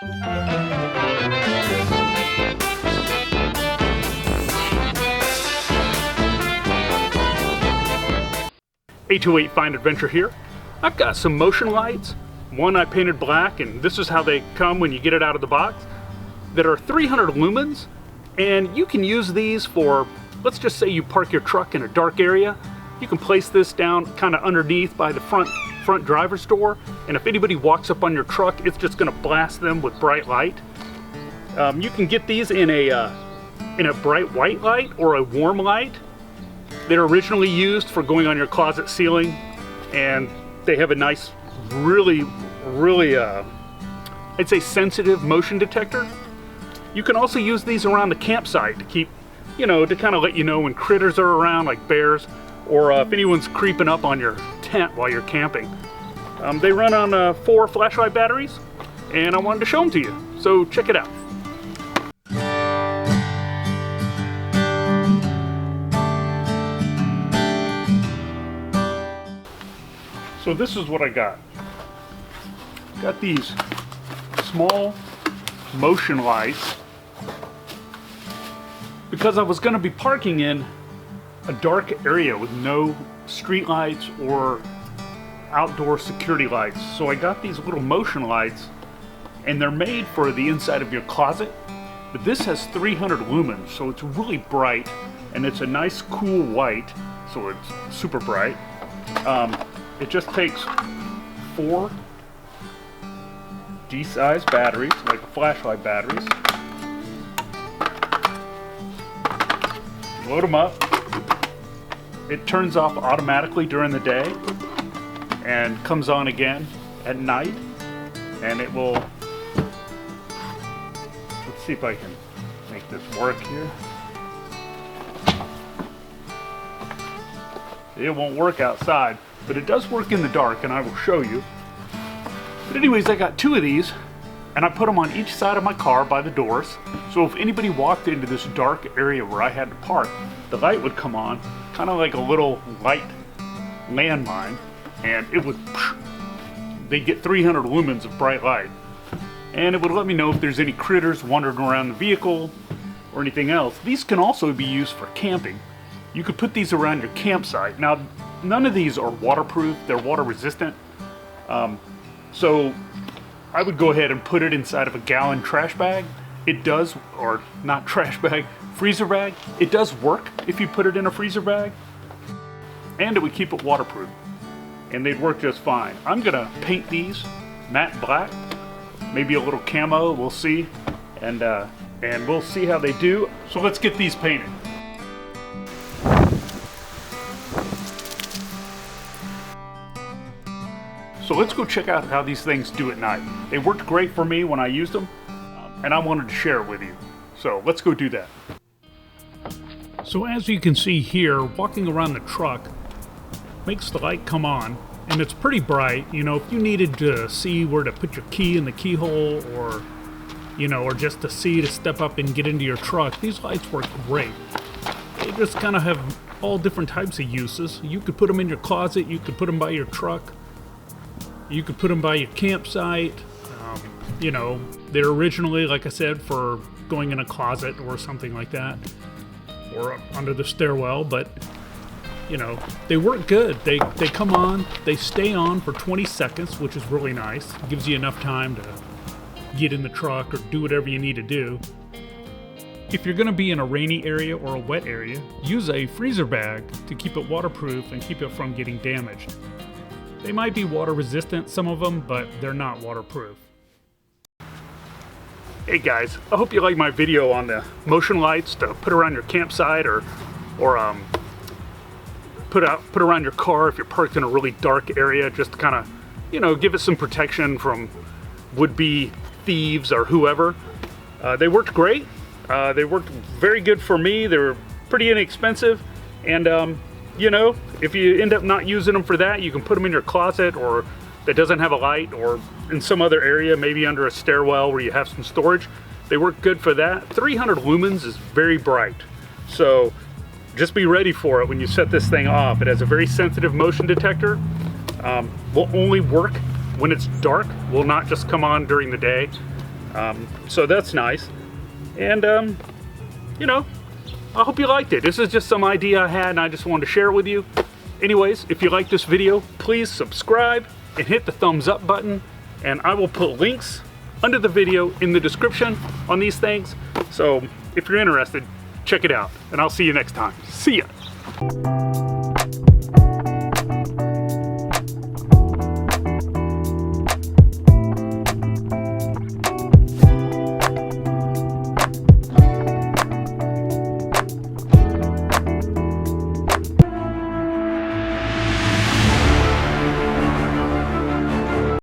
A28 Fine Adventure here. I've got some motion lights. One I painted black, and this is how they come when you get it out of the box, that are 300 lumens, and you can use these for, let's just say you park your truck in a dark area. You can place this down kind of underneath by the front driver's door, and if anybody walks up on your truck, it's just going to blast them with bright light. You can get these in a bright white light or a warm light. They're originally used for going on your closet ceiling, and they have a nice, really, I'd say sensitive motion detector. You can also use these around the campsite to keep, to kind of let you know when critters are around, like bears, or if anyone's creeping up on your tent while you're camping. They run on 4 flashlight batteries, and I wanted to show them to you, so check it out. So this is what I got. Got these small motion lights because I was going to be parking in a dark area with no street lights or outdoor security lights. So I got these little motion lights, and they're made for the inside of your closet, but this has 300 lumens, so it's really bright, and it's a nice cool white, so it's super bright. It just takes 4 D-size batteries, like flashlight batteries. Load them up. It turns off automatically during the day and comes on again at night, and it will, let's see if I can make this work here. It won't work outside, but it does work in the dark, and I will show you. But anyways, I got 2 of these, and I put them on each side of my car by the doors, so if anybody walked into this dark area where I had to park, the light would come on, kind of like a little light landmine, and it would, they'd get 300 lumens of bright light, and it would let me know if there's any critters wandering around the vehicle or anything else. These can also be used for camping. You could put these around your campsite. Now, none of these are waterproof, they're water resistant. So I would go ahead and put it inside of a gallon trash bag. It does, or not trash bag, freezer bag. It does work if you put it in a freezer bag, and it would keep it waterproof, and they'd work just fine. I'm gonna paint these matte black, maybe a little camo, we'll see, and we'll see how they do. So let's get these painted. So let's go check out how these things do at night. They worked great for me when I used them, and I wanted to share it with you. So let's go do that. So as you can see here, walking around the truck makes the light come on, and it's pretty bright. If you needed to see where to put your key in the keyhole, or or just to see to step up and get into your truck, these lights work great. They just kind of have all different types of uses. You could put them in your closet, you could put them by your truck, you could put them by your campsite. They're originally, like I said, for going in a closet or something like that, or under the stairwell, but they work good. They come on, they stay on for 20 seconds, which is really nice. It gives you enough time to get in the truck or do whatever you need to do. If you're going to be in a rainy area or a wet area, use a freezer bag to keep it waterproof and keep it from getting damaged. They might be water resistant, some of them, but they're not waterproof. Hey guys, I hope you like my video on the motion lights to put around your campsite, or put around your car if you're parked in a really dark area, just to kind of, give it some protection from would-be thieves or whoever. They worked great. They worked very good for me. They were pretty inexpensive, and if you end up not using them for that, you can put them in your closet, or that doesn't have a light, or in some other area, maybe under a stairwell where you have some storage. They work good for that. 300 lumens is very bright, so just be ready for it when you set this thing off. It has a very sensitive motion detector. Will only work when it's dark, will not just come on during the day. So that's nice. And, you know, I hope you liked it. This is just some idea I had and I just wanted to share it with you. Anyways, if you like this video, please subscribe and hit the thumbs up button. And I will put links under the video in the description on these things. So if you're interested, check it out. And I'll see you next time. See ya.